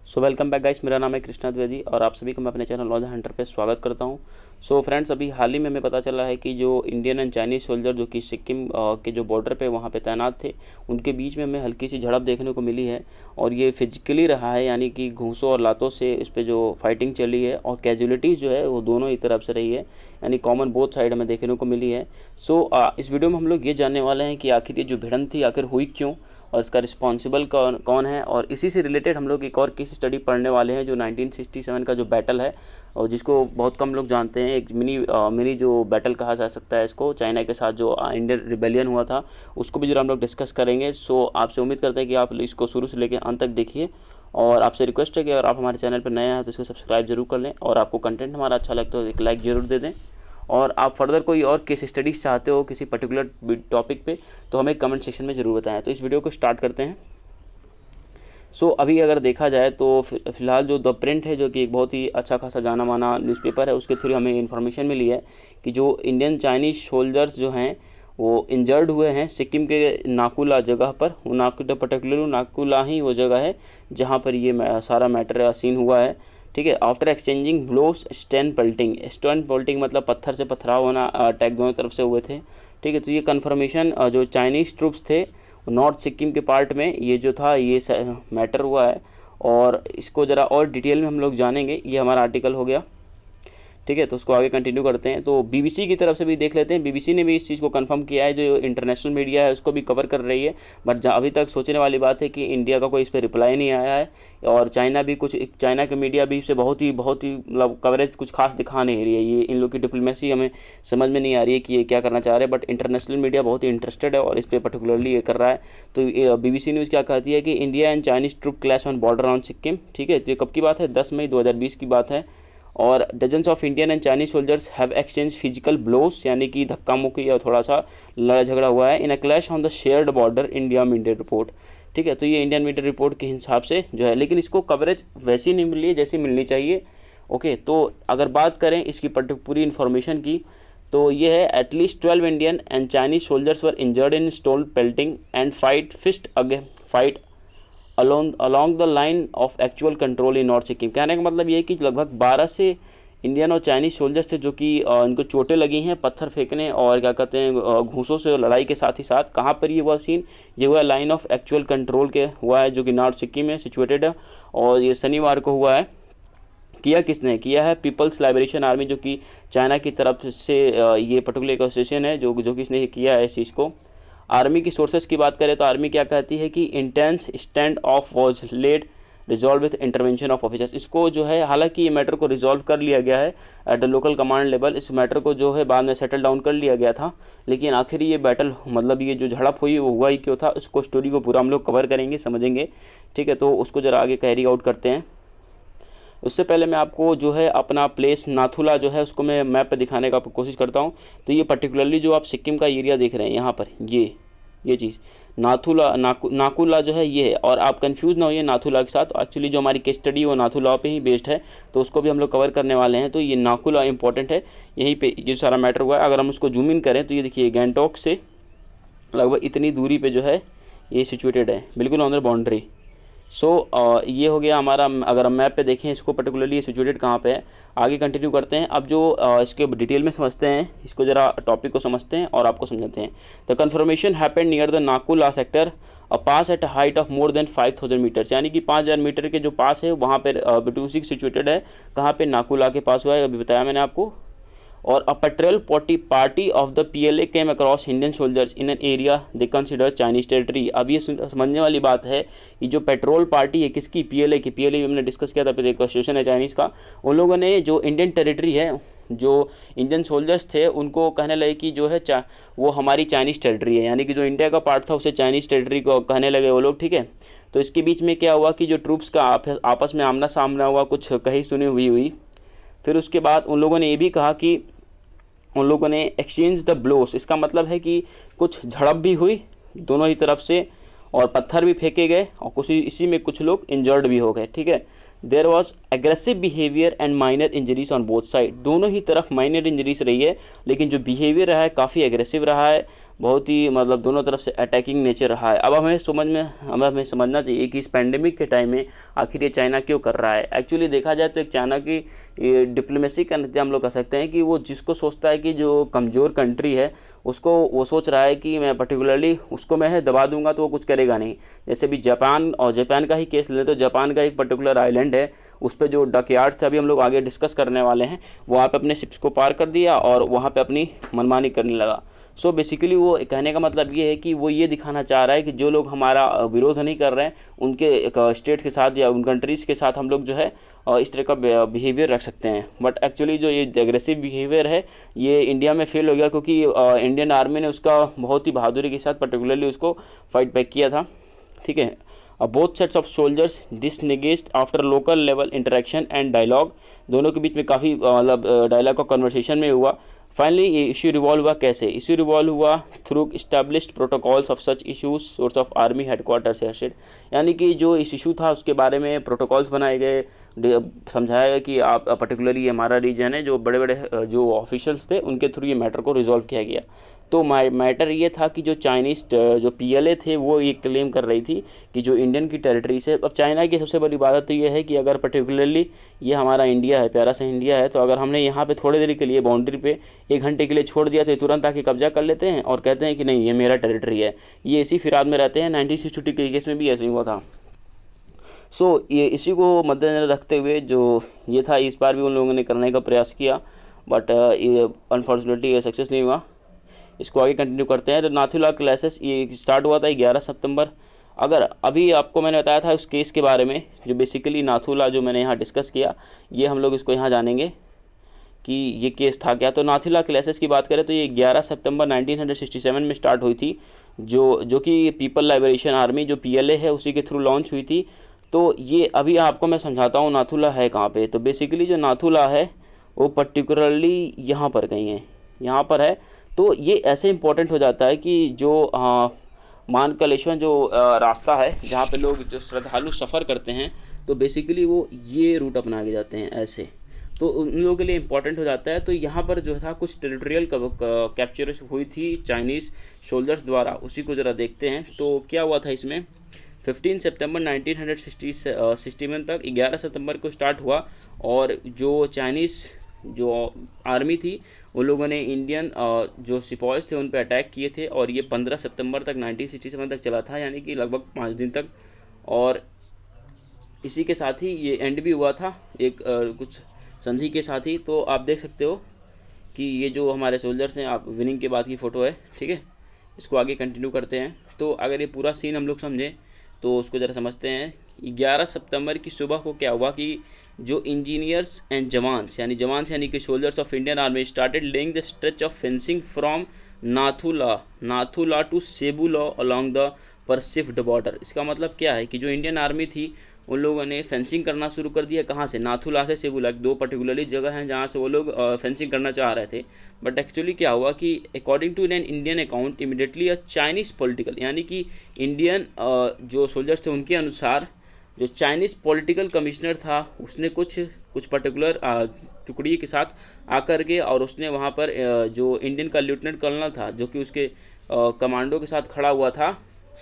So welcome back guys, मेरा नाम है कृष्णा द्विवेदी और आप सभी को मैं अपने चैनल लॉ द हंटर पे स्वागत करता हूं। सो फ्रेंड्स, अभी हाल ही में हमें पता चला है कि जो इंडियन एंड चाइनीज़ सोल्जर जो कि सिक्किम के जो बॉर्डर पे वहां पे तैनात थे, उनके बीच में हमें हल्की सी झड़प देखने को मिली है। और ये फिजिकली रहा है, यानी कि घूंसों और लातों से इस पर जो फाइटिंग चली है और कैजुअलिटीज़ जो है वो दोनों ही तरफ से रही है, यानी कॉमन बोथ साइड हमें देखने को मिली है। सो इस वीडियो में हम लोग ये जानने वाले हैं कि आखिर ये जो भिड़ंत थी आखिर हुई क्यों और इसका रिस्पॉन्सिबल कौन है। और इसी से रिलेटेड हम लोग एक और केस स्टडी पढ़ने वाले हैं जो 1967 का जो बैटल है और जिसको बहुत कम लोग जानते हैं। एक मिनी जो बैटल कहा जा सकता है इसको, चाइना के साथ जो इंडियन रिबेलियन हुआ था उसको भी जरा हम लोग डिस्कस करेंगे। सो आपसे उम्मीद करते हैं कि आप इसको शुरू से लेकर अंत तक देखिए और आपसे रिक्वेस्ट है कि अगर आप हमारे चैनल पर नए हैं तो इसको सब्सक्राइब जरूर कर लें और आपको कंटेंट हमारा अच्छा लगता है तो एक लाइक ज़रूर दे दें। और आप फर्दर कोई और केस स्टडीज़ चाहते हो किसी पर्टिकुलर टॉपिक पे तो हमें कमेंट सेक्शन में ज़रूर बताएं। तो इस वीडियो को स्टार्ट करते हैं। सो अभी अगर देखा जाए तो फिलहाल जो द प्रिंट है, जो कि एक बहुत ही अच्छा खासा जाना माना न्यूज़पेपर है, उसके थ्रू हमें इन्फॉर्मेशन मिली है कि जो इंडियन चाइनीज़ सोल्जर्स जो हैं वो इंजर्ड हुए हैं सिक्किम के नाकुला जगह पर। वो पर्टिकुलर नाकुला ही वो जगह है जहाँ पर ये सारा मैटर सीन हुआ है। ठीक है, after exchanging blows stone pelting मतलब पत्थर से पथराव होना, अटैक दोनों तरफ से हुए थे। ठीक है, तो ये कन्फर्मेशन जो चाइनीज़ ट्रूप्स थे नॉर्थ सिक्किम के पार्ट में ये जो था ये मैटर हुआ है। और इसको ज़रा और डिटेल में हम लोग जानेंगे। ये हमारा आर्टिकल हो गया। ठीक है, तो उसको आगे कंटिन्यू करते हैं। तो बीबीसी की तरफ से भी देख लेते हैं। बीबीसी ने भी इस चीज़ को कंफर्म किया है, जो इंटरनेशनल मीडिया है उसको भी कवर कर रही है। बट अभी तक सोचने वाली बात है कि इंडिया का कोई इस पर रिप्लाई नहीं आया है और चाइना के मीडिया भी इससे बहुत ही मतलब कवरेज कुछ खास दिखा नहीं रही है। ये इन लोग की डिप्लोमेसी हमें समझ में नहीं आ रही है कि ये क्या करना चाह रहे हैं। बट इंटरनेशनल मीडिया बहुत ही इंटरेस्टेड है और इस पर पर्टिकुलरली ये कर रहा है। तो बीबीसी न्यूज़ क्या कहती है कि India and Chinese troop clash on border on Sikkim. ठीक है, तो ये कब की बात है? 10 मई 2020 की बात है। और dozens of Indian and Chinese soldiers have exchange physical blows, यानी कि धक्का मुक्की या थोड़ा सा लड़ा झगड़ा हुआ है in a clash on the shared border, India media report. ठीक है, तो ये इंडियन मीडिया रिपोर्ट के हिसाब से जो है, लेकिन इसको कवरेज वैसी नहीं मिली है जैसी मिलनी चाहिए। ओके, तो अगर बात करें इसकी पूरी इन्फॉर्मेशन की तो ये है at least 12 Indian and Chinese soldiers were injured in stone pelting and fight along the line of actual control in north Sikkim. कहने का मतलब ये है कि लगभग 12 से इंडियन और चाइनीज सोल्जर्स थे जो कि इनको चोटें लगी हैं पत्थर फेंकने और क्या कहते हैं घूंसों से लड़ाई के साथ ही साथ। कहाँ पर ये हुआ सीन? ये हुआ लाइन ऑफ एक्चुअल कंट्रोल के हुआ है, जो कि नॉर्थ सिक्किम में सिचुएटेड है। और ये शनिवार को हुआ है। किया किसने किया है? पीपल्स लिबरेशन आर्मी, जो कि चाइना की तरफ से ये पर्टिकुलर एक एसोसिएशन है जो कि इसने किया है इस चीज़ को। आर्मी की सोर्सेज की बात करें तो आर्मी क्या कहती है कि intense stand off was led resolve with intervention of officers. इसको जो है, हालांकि ये मैटर को रिजॉल्व कर लिया गया है at the local command level. इस मैटर को जो है बाद में सेटल डाउन कर लिया गया था, लेकिन आखिर ये बैटल मतलब ये जो झड़प हुई वो हुआ ही क्यों था, उसको स्टोरी को पूरा हम लोग कवर करेंगे, समझेंगे। ठीक है, तो उसको ज़रा आगे कैरी आउट करते हैं। उससे पहले मैं आपको जो है अपना प्लेस नाथुला जो है उसको मैं मैप पे दिखाने का कोशिश करता हूँ। तो ये पर्टिकुलरली जो आप सिक्किम का एरिया देख रहे हैं यहाँ पर, ये चीज़ नाकुला जो है ये है। और आप कंफ्यूज ना होइए नाथुला के साथ, एक्चुअली जो हमारी केस स्टडी वो नाथुला पे ही बेस्ड है, तो उसको भी हम लोग कवर करने वाले हैं। तो ये नाकुला इंपॉर्टेंट है, यहीं पे ये सारा मैटर हुआ है। अगर हम उसको जूम इन करें तो ये देखिए गैंगटॉक से लगभग इतनी दूरी पे जो है ये सिचुएटेड है, बिल्कुल ऑन द बाउंड्री। सो ये हो गया हमारा। अगर हम मैप पे देखें इसको पर्टिकुलरली ये सिचुएटेड कहाँ पे है। आगे कंटिन्यू करते हैं। अब जो इसके डिटेल में समझते हैं, इसको ज़रा टॉपिक को समझते हैं और आपको समझाते हैं। The confirmation happened near the Nakula sector, a pass at height of more than 5000 meters, यानी कि 5000 मीटर के जो पास है वहाँ पर बिटूसिक सिचुएटेड है। कहाँ पे? नाकुला के पास हुआ है, अभी बताया मैंने आपको। और a patrol party of the PLA came across Indian soldiers in an area they consider Chinese territory. अब ये समझने वाली बात है कि जो पेट्रोल पार्टी है किसकी? PLA की। PLA भी हमने डिस्कस किया था, फिर एक एसोसिएशन है चाइनीज़ का। उन लोगों ने जो इंडियन टेरिटरी है, जो इंडियन सोल्जर्स थे उनको कहने लगे कि जो है वो हमारी चाइनीज़ टेरिटरी है, यानी कि जो इंडिया का पार्ट था उसे चाइनीज़ टेरिटरी को कहने लगे वो लोग। ठीक है, तो इसके बीच में क्या हुआ कि जो ट्रूप्स का आपस में आमना सामना हुआ, कुछ कही सुनी हुई। फिर उसके बाद उन लोगों ने ये भी कहा कि उन लोगों ने एक्सचेंज द ब्लोस। इसका मतलब है कि कुछ झड़प भी हुई दोनों ही तरफ से और पत्थर भी फेंके गए और कुछ इसी में कुछ लोग इंजर्ड भी हो गए। ठीक है, there was aggressive behaviour and minor injuries on both side. दोनों ही तरफ माइनर इंजरीज रही है, लेकिन जो बिहेवियर रहा है काफ़ी एग्रेसिव रहा है। बहुत ही मतलब दोनों तरफ से अटैकिंग नेचर रहा है। अब हमें समझना चाहिए कि इस पैंडेमिक के टाइम में आखिर ये चाइना क्यों कर रहा है। एक्चुअली देखा जाए तो एक चाइना की डिप्लोमेसी का नतीजा हम लोग कह सकते हैं कि वो जिसको सोचता है कि जो कमज़ोर कंट्री है उसको वो सोच रहा है कि मैं पर्टिकुलरली उसको मैं दबा दूंगा तो वो कुछ करेगा नहीं। जैसे भी जापान का ही केस ले तो जापान का एक पर्टिकुलर आइलैंड है, उस पर जो डकयार्ड थे अभी हम लोग आगे डिस्कस करने वाले हैं, वहाँ पे अपने शिप्स को पार कर दिया और वहाँ पे अपनी मनमानी करने लगा। सो बेसिकली वो कहने का मतलब ये है कि वो ये दिखाना चाह रहा है कि जो लोग हमारा विरोध नहीं कर रहे हैं उनके स्टेट के साथ या उन कंट्रीज़ के साथ हम लोग जो है इस तरह का बिहेवियर रख सकते हैं। बट एक्चुअली जो ये एग्रेसिव बिहेवियर है ये इंडिया में फेल हो गया, क्योंकि इंडियन आर्मी ने उसका बहुत ही बहादुरी के साथ पर्टिकुलरली उसको फाइट बैक किया था। ठीक है, both sets of soldiers disengaged after local level interaction and dialogue, दोनों के बीच में काफ़ी मतलब डायलॉग का कन्वर्सेशन में हुआ। फाइनली ये इशू रिवॉल्व हुआ कैसे? इशू रिवॉल्व हुआ through established protocols of such issues source of army headquarter से हेडेड, यानी कि जो इस इशू था उसके बारे में प्रोटोकॉल्स बनाए गए, समझाया गया कि आप पर्टिकुलरली ये हमारा रीजन है, जो बड़े बड़े जो ऑफिशियल्स थे उनके थ्रू ये मैटर को रिजॉल्व किया गया। तो मैटर ये था कि जो चाइनीज़ जो पीएलए थे वो ये क्लेम कर रही थी कि जो इंडियन की टेरिटरी से, अब चाइना की सबसे बड़ी बात तो ये है कि अगर पर्टिकुलरली ये हमारा इंडिया है, प्यारा सा इंडिया है, तो अगर हमने यहाँ पे थोड़ी देर के लिए बाउंड्री पे 1 घंटे के लिए छोड़ दिया तो तुरंत आके कब्जा कर लेते हैं और कहते हैं कि नहीं ये मेरा टेरिटरी है। ये इसी फिराद में रहते हैं। 1962 के केस में भी ऐसे ही हुआ था। सो ये इसी को मद्देनजर रखते हुए जो ये था, इस बार भी उन लोगों ने करने का प्रयास किया, बट ये अनफॉर्चुनेटली ये सक्सेस नहीं हुआ। इसको आगे कंटिन्यू करते हैं। तो नाथुला क्लासेस ये स्टार्ट हुआ था 11 सितंबर। अगर अभी आपको मैंने बताया था उस केस के बारे में, जो बेसिकली नाथुला जो मैंने यहाँ डिस्कस किया, ये हम लोग इसको यहाँ जानेंगे कि ये केस था क्या। तो नाथुला क्लासेस की बात करें तो ये 11 सितंबर 1967 में स्टार्ट हुई थी, जो कि पीपल लाइबरेशन आर्मी जो पीएलए है उसी के थ्रू लॉन्च हुई थी। तो ये अभी आपको मैं समझाता हूँ नाथुला है कहाँ पे। तो बेसिकली जो नाथुला है वो पर्टिकुलरली यहाँ पर कहीं है, यहाँ पर है। तो ये ऐसे इम्पोर्टेंट हो जाता है कि जो मानकलेश्वर जो रास्ता है जहाँ पे लोग जो श्रद्धालु सफ़र करते हैं, तो बेसिकली वो ये रूट अपना के जाते हैं ऐसे, तो उन लोगों के लिए इम्पोर्टेंट हो जाता है। तो यहाँ पर जो था कुछ टेरिटोरियल कैप्चर हुई थी चाइनीज़ सोल्जर्स द्वारा, उसी को ज़रा देखते हैं। तो क्या हुआ था इसमें, 15 सितंबर 1961 तक 11 सितंबर को स्टार्ट हुआ, और जो चाइनीज़ जो आर्मी थी उन लोगों ने इंडियन जो सिपाहीज थे उन पर अटैक किए थे, और ये 15 सितंबर तक 1967 तक चला था, यानी कि लगभग 5 दिन तक। और इसी के साथ ही ये एंड भी हुआ था एक कुछ संधि के साथ ही। तो आप देख सकते हो कि ये जो हमारे सोल्जर्स हैं, आप विनिंग के बाद की फ़ोटो है। ठीक है, इसको आगे कंटिन्यू करते हैं। तो अगर ये पूरा सीन हम लोग समझें तो उसको ज़रा समझते हैं। 11 सितंबर की सुबह को क्या हुआ कि जो इंजीनियर्स एंड जवान्स यानी कि soldiers of Indian army started laying the stretch of fencing from Nathu La to Sebu La along the perceived border. इसका मतलब क्या है कि जो इंडियन आर्मी थी उन लोगों ने फेंसिंग करना शुरू कर दिया। कहाँ से? नाथुला से सेबुला, दो पर्टिकुलरली जगह हैं जहाँ से वो लोग फेंसिंग करना चाह रहे थे। बट एक्चुअली क्या हुआ कि according to an Indian account immediately a Chinese political, यानी कि इंडियन जो सोल्जर्स थे उनके अनुसार जो चाइनीज़ पॉलिटिकल कमिश्नर था उसने कुछ पर्टिकुलर टुकड़ी के साथ आकर के, और उसने वहाँ पर जो इंडियन का लेफ्टिनेंट कर्नल था जो कि उसके कमांडो के साथ खड़ा हुआ था,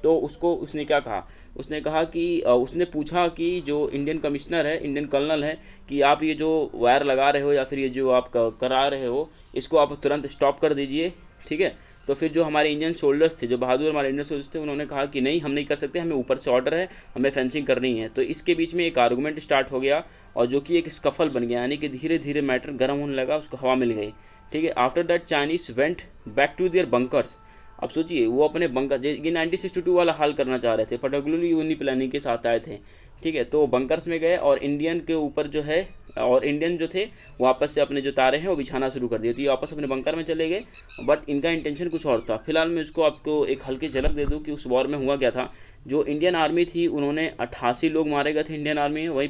तो उसने क्या कहा, उसने कहा कि उसने पूछा कि जो इंडियन कमिश्नर है, इंडियन कर्नल है, कि आप ये जो वायर लगा रहे हो या फिर ये जो आप करा रहे हो इसको आप तुरंत स्टॉप कर दीजिए। ठीक है, तो फिर जो हमारे इंडियन सोल्जर्स थे, जो बहादुर हमारे इंडियन सोल्जर्स थे, उन्होंने कहा कि नहीं हम नहीं कर सकते, हमें ऊपर से ऑर्डर है, हमें फेंसिंग करनी है। तो इसके बीच में एक आर्गूमेंट स्टार्ट हो गया, और जो कि एक स्कफल बन गया, यानी कि धीरे धीरे मैटर गर्म होने लगा, उसको हवा मिल गई। ठीक है, after that Chinese went back to their bunkers. अब सोचिए वो अपने बंकर, ये 1962 वाला हाल करना चाह रहे थे, पर्टिकुलरली उन्हीं प्लानिंग के साथ आए थे। ठीक है, तो बंकर्स में गए और इंडियन के ऊपर जो है, और इंडियन जो थे वापस से अपने जो तारे हैं वो बिछाना शुरू कर दिए। तो ये वापस अपने बंकर में चले गए, बट इनका इंटेंशन कुछ और था। फिलहाल मैं इसको आपको एक हल्की झलक दे दूं कि उस वॉर में हुआ क्या था। जो इंडियन आर्मी थी उन्होंने 88 लोग मारे गए थे इंडियन आर्मी में, वहीं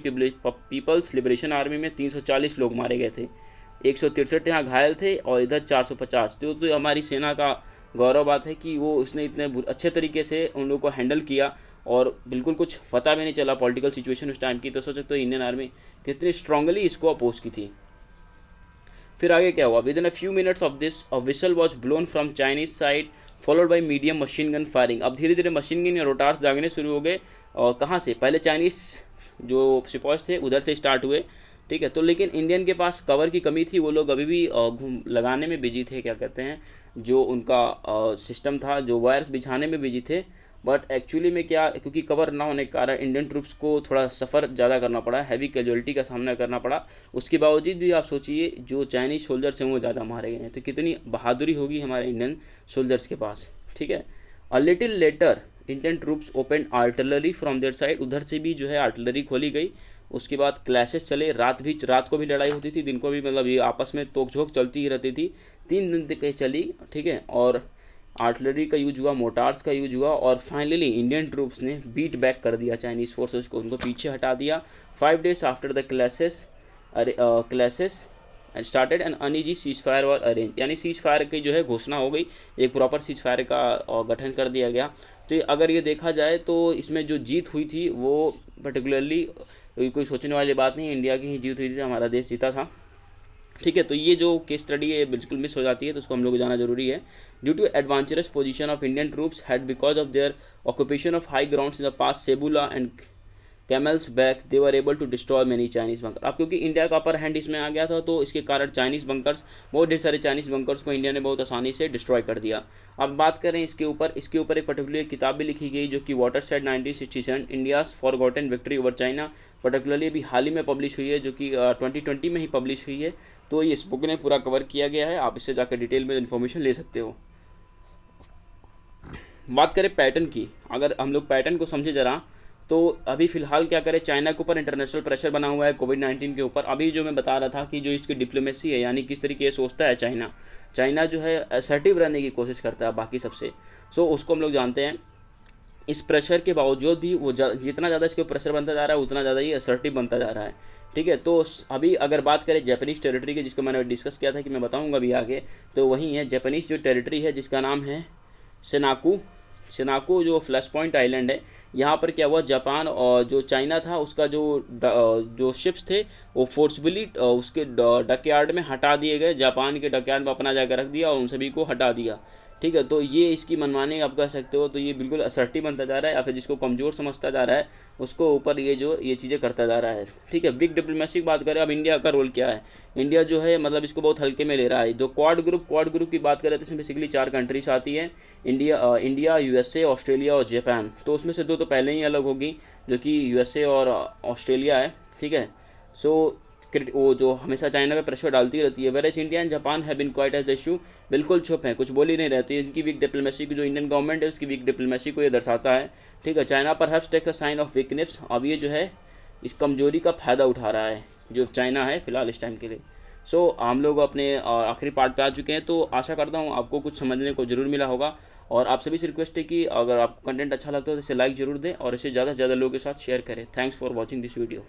पीपल्स लिबरेशन आर्मी में 340 लोग मारे गए थे, 163 यहाँ घायल थे, और इधर 450। तो हमारी सेना का गौरव बात है कि वो उसने इतने अच्छे तरीके से उन लोगों को हैंडल किया, और बिल्कुल कुछ पता भी नहीं चला पॉलिटिकल सिचुएशन उस टाइम की। तो सोच सकते हो इंडियन आर्मी कितनी स्ट्रांगली इसको अपोज की थी। फिर आगे क्या हुआ, with in a few minutes of this a whistle was blown from Chinese side followed by medium machine gun firing. अब धीरे धीरे मशीन गन या रोटार्स दागने शुरू हो गए, और कहाँ से, पहले चाइनीज़ जो सिपॉइस थे उधर से स्टार्ट हुए, ठीक है। तो लेकिन इंडियन के पास कवर की कमी थी, वो लोग अभी भी लगाने में बिजी थे, क्या कहते हैं, जो उनका सिस्टम था, जो वायर्स बिछाने में बिजी थे। बट एक्चुअली में क्या, क्योंकि कवर ना होने के कारण इंडियन ट्रूप्स को थोड़ा सफ़र ज़्यादा करना पड़ा, हैवी कैजुअलिटी का सामना करना पड़ा। उसके बावजूद भी आप सोचिए जो चाइनीज़ सोल्जर्स हैं वो ज़्यादा मारे गए हैं, तो कितनी बहादुरी होगी हमारे इंडियन सोल्जर्स के पास, ठीक है। A little letter Indian troops open artillery from their side, उधर से भी जो है आर्टिलरी खोली गई। उसके बाद क्लैशेस चले, रात को भी लड़ाई होती थी, दिन को भी, मतलब ये आपस में तोक झोंक चलती ही रहती थी। 3 दिन तक चली, ठीक है। और आर्टिलरी का यूज हुआ, मोटार्स का यूज हुआ, और फाइनली इंडियन ट्रूप्स ने बीट बैक कर दिया चाइनीज़ फोर्सेस को, उनको पीछे हटा दिया। 5 days after the clashes and started an uneasy cease fire war arrange, यानी सीज फायर की जो है घोषणा हो गई, एक प्रॉपर सीज फायर का गठन कर दिया गया। तो अगर ये देखा जाए तो इसमें जो जीत हुई थी वो पर्टिकुलरली कोई सोचने वाली बात नहीं, इंडिया की ही जीत हुई थी, हमारा देश जीता था, ठीक है। तो ये जो केस स्टडी है बिल्कुल मिस हो जाती है, तो उसको हम लोग जाना जरूरी है। Due to adventurous position of Indian troops had because of their occupation of high grounds in the pass Sebu La and camels back, they were able to destroy many Chinese bunker. अब क्योंकि इंडिया का अपर हैंड इसमें आ गया था, तो इसके कारण Chinese bunkers, बहुत ढेर सारे चाइनीज़ बंकर्स को इंडिया ने बहुत आसानी से डिस्ट्रॉय कर दिया। अब बात करें इसके ऊपर एक पर्टिकुलर किताब भी लिखी गई जो कि watershed 1967 India's forgotten victory over China, particularly अभी हाल ही में पब्लिश हुई है, जो कि 2020 में ही पब्लिश हुई है। तो ये इस बुक ने पूरा कवर किया गया है, आप इससे जाकर डिटेल में इन्फॉर्मेशन ले सकते हो। बात करें पैटर्न की, अगर हम लोग पैटर्न को समझे जरा, तो अभी फिलहाल क्या करें, चाइना के ऊपर इंटरनेशनल प्रेशर बना हुआ है कोविड-19 के ऊपर। अभी जो मैं बता रहा था कि जो इसकी डिप्लोमेसी है, यानी किस तरीके से सोचता है चाइना जो है असर्टिव रहने की कोशिश करता है बाकी सबसे, सो उसको हम लोग जानते हैं। इस प्रेशर के बावजूद भी वो जितना ज़्यादा इसके प्रेशर बनता जा रहा है, उतना ज़्यादा ये असर्टिव बनता जा रहा है, ठीक है। तो अभी अगर बात करें जापानीज़ टेरिटरी की, जिसको मैंने डिस्कस किया था कि मैं बताऊँगा अभी आगे, तो वही है जापानीज़ जो टेरिटरी है जिसका नाम है सेनाकू जो फ्लैश पॉइंट आइलैंड है। यहाँ पर क्या हुआ, जापान और जो चाइना था उसका जो शिप्स थे वो फोर्सफुली उसके डकयार्ड में हटा दिए गए, जापान के डकयार्ड में अपना जाकर रख दिया और उन सभी को हटा दिया, ठीक है। तो ये इसकी मनमानी आप कह सकते हो। तो ये बिल्कुल असर्टिव बनता जा रहा है, या फिर जिसको कमज़ोर समझता जा रहा है उसको ऊपर ये चीज़ें करता जा रहा है, ठीक है। बिग डिप्लोमेसी की बात करें, अब इंडिया का रोल क्या है, इंडिया जो है मतलब इसको बहुत हल्के में ले रहा है। जो क्वाड ग्रुप की बात करें तो इसमें बेसिकली 4 कंट्रीज आती है, इंडिया, यूएसए, ऑस्ट्रेलिया और जापान। तो उसमें से 2 तो पहले ही अलग होगी, जो कि यूएसए और ऑस्ट्रेलिया है, ठीक है। सो वो जो हमेशा चाइना पे प्रेशर डालती रहती है, whereas India and Japan have been quite as the issue, बिल्कुल चुप है, कुछ बोल ही नहीं रहती। इनकी वीक डिप्लोमेसी की, जो इंडियन गवर्नमेंट है उसकी वीक डिप्लोमेसी को ये दर्शाता है, ठीक है। चाइना पर haves take a sign of weakness, अब ये जो है इस कमजोरी का फ़ायदा उठा रहा है जो चाइना है फिलहाल इस टाइम के लिए। सो हम लोग अपने आखिरी पार्ट पे आ चुके हैं, तो आशा करता हूँ आपको कुछ समझने को जरूर मिला होगा। और आप सभी से रिक्वेस्ट है कि अगर आपको कंटेंट अच्छा लगता हो तो इसे लाइक जरूर दें और इसे ज़्यादा से ज़्यादा लोगों के साथ शेयर करें। Thanks for watching this video.